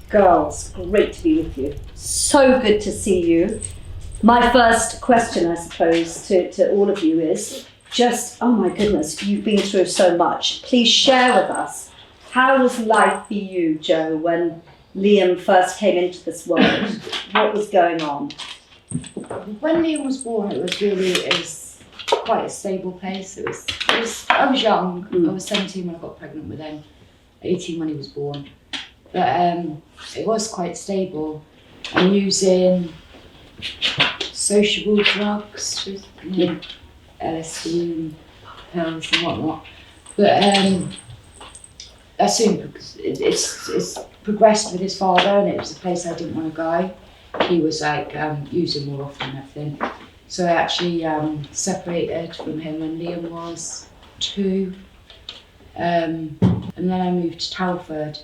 Girls, great to be with you. So good to see you. My first question, I suppose, to all of you is just, oh my goodness, you've been through so much. Please share with us, how was life for you, Jo, when Liam first came into this world? What was going on? When Liam was born, it was quite a stable place. I was young. I was 17 when I got pregnant with him, 18 when he was born. But it was quite stable. I'm using sociable drugs, LSD and pills and whatnot. But as soon it's progressed with his father, and it was a place I didn't want to go. He was like using more often and everything. So I actually separated from him when Liam was 2. And then I moved to Telford.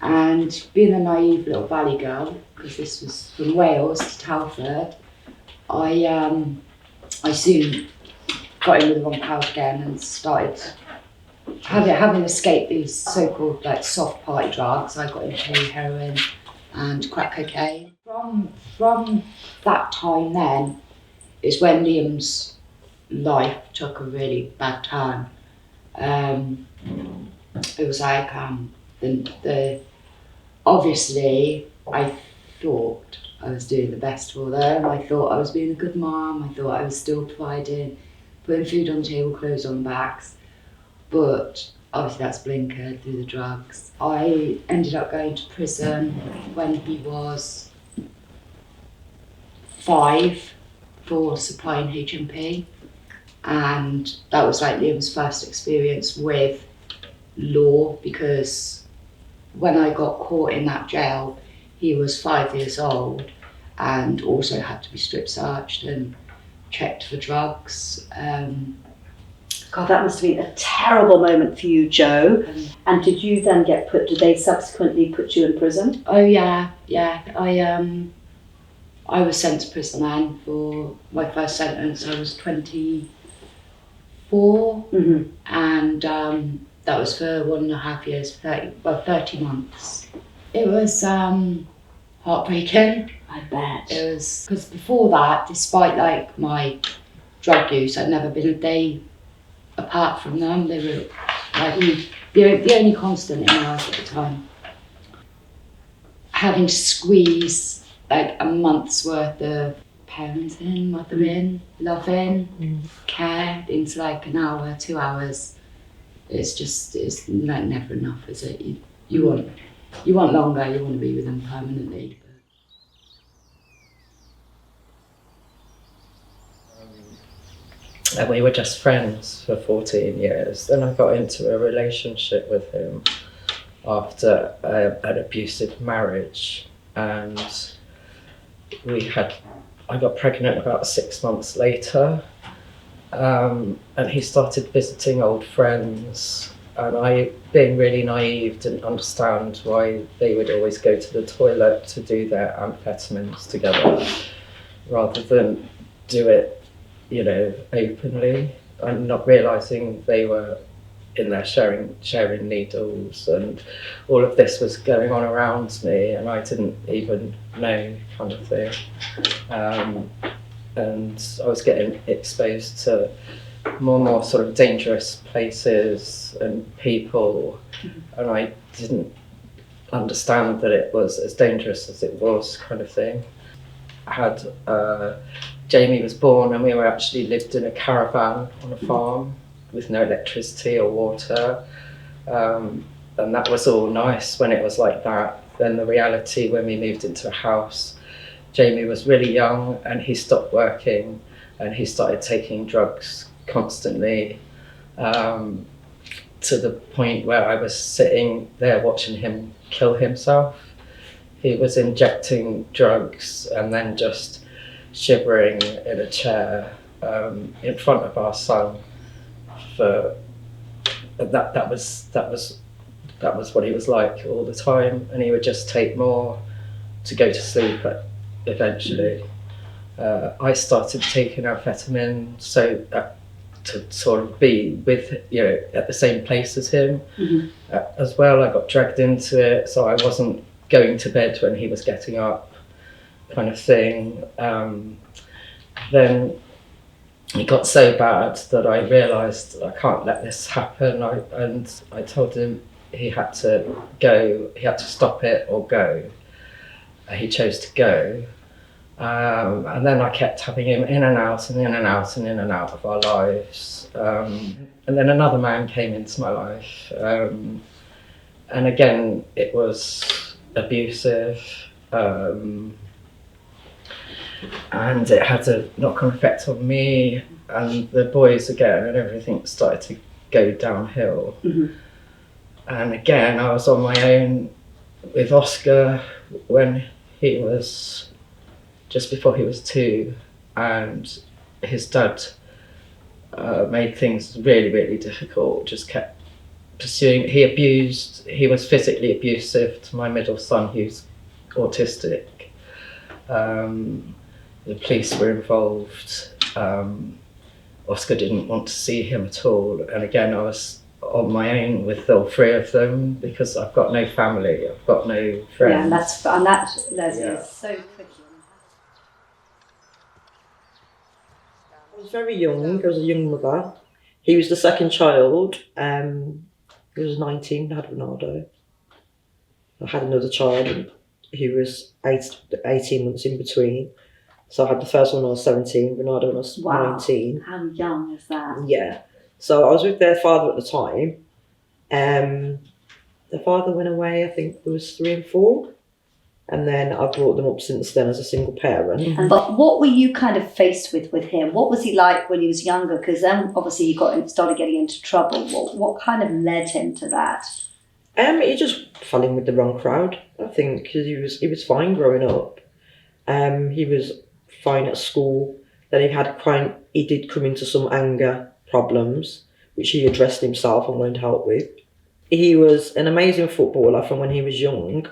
And being a naive little valley girl, because this was from Wales to Telford, I soon got in with the wrong crowd again and started having escaped these so-called like soft party drugs. I got into heroin and crack cocaine. From that time then is when Liam's life took a really bad turn. It was like obviously I thought I was doing the best for them. I thought I was being a good mom. I thought I was still providing, putting food on the table, clothes on backs. But obviously that's blinkered through the drugs. I ended up going to prison when he was 5 for supplying HMP. And that was like Liam's first experience with law, because when I got caught in that jail, he was 5 years old and also had to be strip searched and checked for drugs. God, that must have been a terrible moment for you, Jo. And did you then did they subsequently put you in prison? Oh yeah. I was sent to prison then for my first sentence. I was 24, and that was for 1.5 years, 30 months. It was heartbreaking. I bet. It was, because before that, despite like my drug use, I'd never been a day apart from them. They were like the only constant in my life at the time. Having to squeeze like a month's worth of parenting, mothering, loving, care into like an hour, 2 hours. It's like never enough, is it? You want longer, you want to be with them permanently. And we were just friends for 14 years. Then I got into a relationship with him after an abusive marriage, and I got pregnant about 6 months later, and he started visiting old friends, and I, being really naive, didn't understand why they would always go to the toilet to do their amphetamines together rather than do it, openly, and not realising they were in there sharing needles, and all of this was going on around me and I didn't even know, kind of thing. And I was getting exposed to more and more sort of dangerous places and people, and I didn't understand that it was as dangerous as it was, kind of thing. I had Jamie was born, and we were actually lived in a caravan on a farm with no electricity or water, and that was all nice when it was like that. Then the reality, when we moved into a house, Jamie was really young and he stopped working and he started taking drugs constantly, to the point where I was sitting there watching him kill himself. He was injecting drugs and then just shivering in a chair in front of our son. For that was what he was like all the time, and he would just take more to go to sleep eventually. I started taking amphetamine to sort of be with, at the same place as him. As well. I got dragged into it, so I wasn't going to bed when he was getting up, kind of thing. Then it got so bad that I realised I can't let this happen. And I told him he had to go, he had to stop it or go. He chose to go. And then I kept having him in and out and in and out and in and out of our lives. And then another man came into my life. And again, it was abusive. And it had a knock-on effect on me and the boys again, and everything started to go downhill. Mm-hmm. And again, I was on my own with Oscar when he was just before he was 2, and his dad made things really, really difficult, just kept pursuing. He was physically abusive to my middle son, who's autistic. The police were involved. Oscar didn't want to see him at all. And again, I was on my own with all 3 of them because I've got no family, I've got no friends. Yeah, and that is so tricky. I was very young. I was a young mother. He was the second child. He was 19, I had Ronaldo. I had another child, and he was 18 months in between. So I had the first one when I was 17, Ronaldo when I was 19. How young is that? Yeah. So I was with their father at the time. The father went away, I think it was 3 and 4. And then I brought them up since then as a single parent. But what were you kind of faced with him? What was he like when he was younger? Because then obviously he started getting into trouble. What kind of led him to that? He just fell in with the wrong crowd, I think, because he was fine growing up. He was fine at school. Then he did come into some anger problems, which he addressed himself and wanted help with. He was an amazing footballer from when he was young.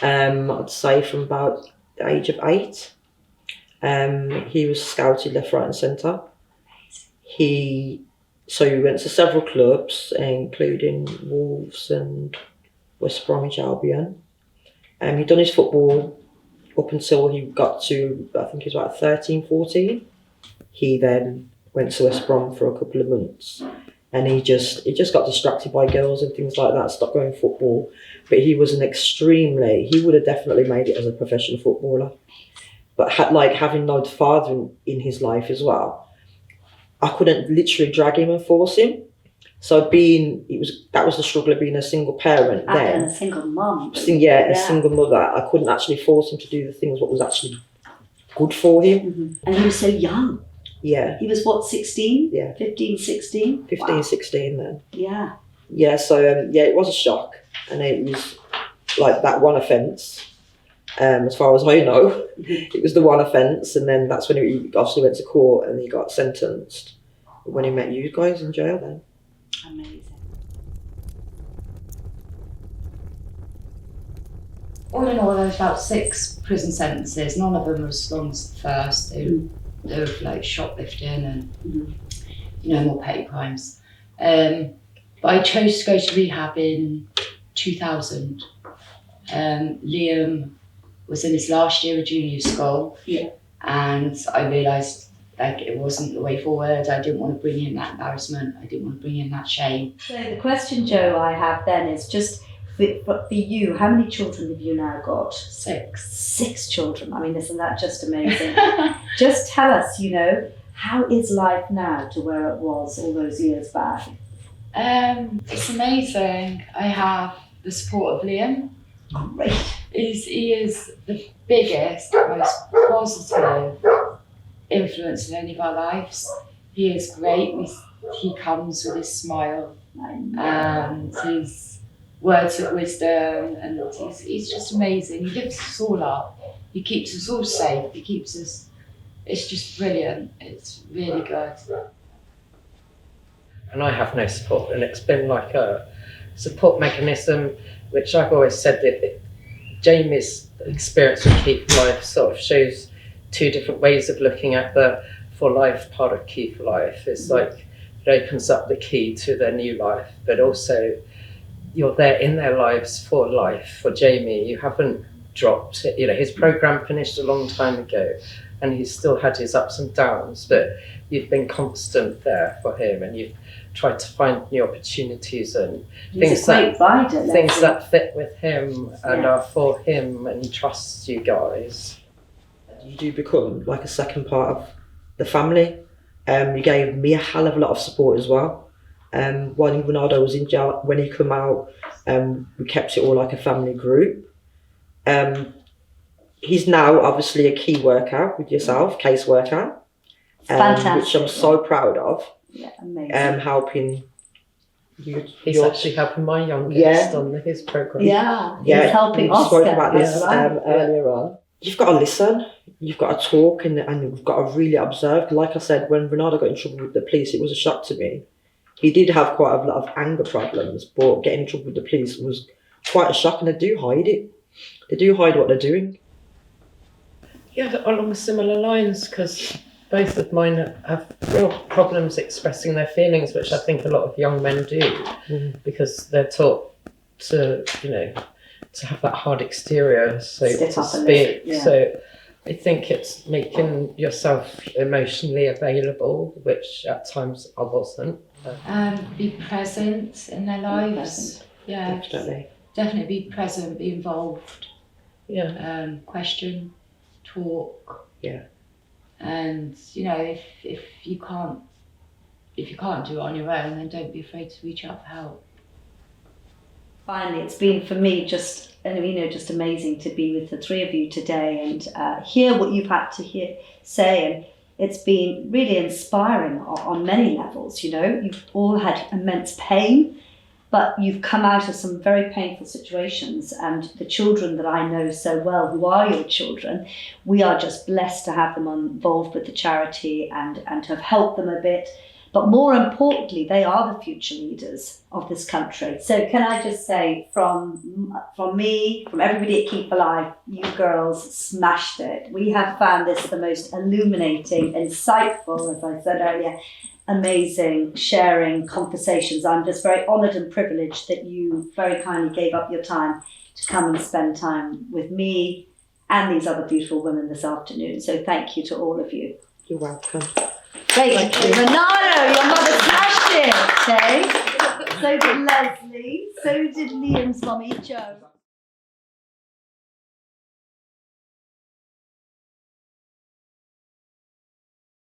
I'd say from about the age of 8. He was scouted left, right and centre. So he went to several clubs, including Wolves and West Bromwich Albion. He'd done his football up until he got to, I think he was about 13, 14. He then went to West Brom for a couple of months. And he just got distracted by girls and things like that, stopped going football. But he was he would have definitely made it as a professional footballer. But having no father in his life as well, I couldn't literally drag him and force him. So that was the struggle of being a single parent then. And a single mum. A single mother. I couldn't actually force him to do the things what was actually good for him. Mm-hmm. And he was so young. Yeah. He was what, 16? Yeah. 15, 16? 15, wow. 16 then. Yeah. Yeah, so it was a shock. And it was like that one offence. As far as I know, it was the one offence, and then that's when he obviously went to court and he got sentenced. When he met you guys in jail then. Amazing. All in all, there was about 6 prison sentences. None of them were as long as the first. They were like shoplifting and more petty crimes. But I chose to go to rehab in 2000. Liam was in his last year of junior school, and I realised it wasn't the way forward. I didn't want to bring in that embarrassment. I didn't want to bring in that shame. So the question, Joe, I have then is just for you, how many children have you now got? 6. 6 children. I mean, isn't that just amazing? Just tell us, how is life now to where it was all those years back? It's amazing. I have the support of Liam. Great. He is the biggest, most positive influence in any of our lives. He is great. He comes with his smile and his words of wisdom, and he's just amazing. He lifts us all up. He keeps us all safe. He keeps us. It's just brilliant. It's really good. And I have no support, and it's been like a support mechanism, which I've always said that Jamie's experience with Key for Life sort of shows 2 different ways of looking at the for life part of Key for Life. It's like it opens up the key to their new life, but also you're there in their lives for life. For Jamie, you haven't dropped it. You know, his program finished a long time ago, and he's still had his ups and downs, but you've been constant there for him, and you've tried to find new opportunities and He's a great rider, things Leslie. that fit with him and Yeah. are for him, and he trusts you guys. You do become like a second part of the family. You gave me a hell of a lot of support as well. When Ronaldo was in jail, when he came out, we kept it all like a family group. He's now obviously a key worker with yourself, case worker, Fantastic. which I'm so proud of. Yeah, amazing. Helping you. He's actually helping my youngest Yeah. on his program. Yeah, Yeah, he's helping we spoke Oscar. about this that's right. earlier on. You've got to listen. You've got to talk, and you've got to really observe. Like I said, when Ronaldo got in trouble with the police, it was a shock to me. He did have quite a lot of anger problems, but getting in trouble with the police was quite a shock, and they do hide it. They do hide what they're doing. Yeah, along similar lines, because both of mine have real problems expressing their feelings, which I think a lot of young men do, because they're taught to, you know, to have that hard exterior, so Stick to up and speak. yeah. So I think it's making yourself emotionally available, which at times I wasn't. Be present in their lives. Yeah, definitely be present, be involved. Yeah. Question, talk. Yeah. And you know, if you can't do it on your own, then don't be afraid to reach out for help. Finally, it's been for me just amazing to be with the three of you today and hear what you've had to say, and it's been really inspiring on many levels. You know, you've all had immense pain, but you've come out of some very painful situations, and the children that I know so well, who are your children, we are just blessed to have them involved with the charity and to have helped them a bit. But more importantly, they are the future leaders of this country. So can I just say, from me, from everybody at Keep Alive, you girls smashed it. We have found this the most illuminating, insightful, as I said earlier, amazing sharing conversations. I'm just very honoured and privileged that you very kindly gave up your time to come and spend time with me and these other beautiful women this afternoon. So thank you to all of you. You're welcome. Great. Ronaldo, your mother smashed it, eh? So did Leslie, so did Liam's mummy, Jo.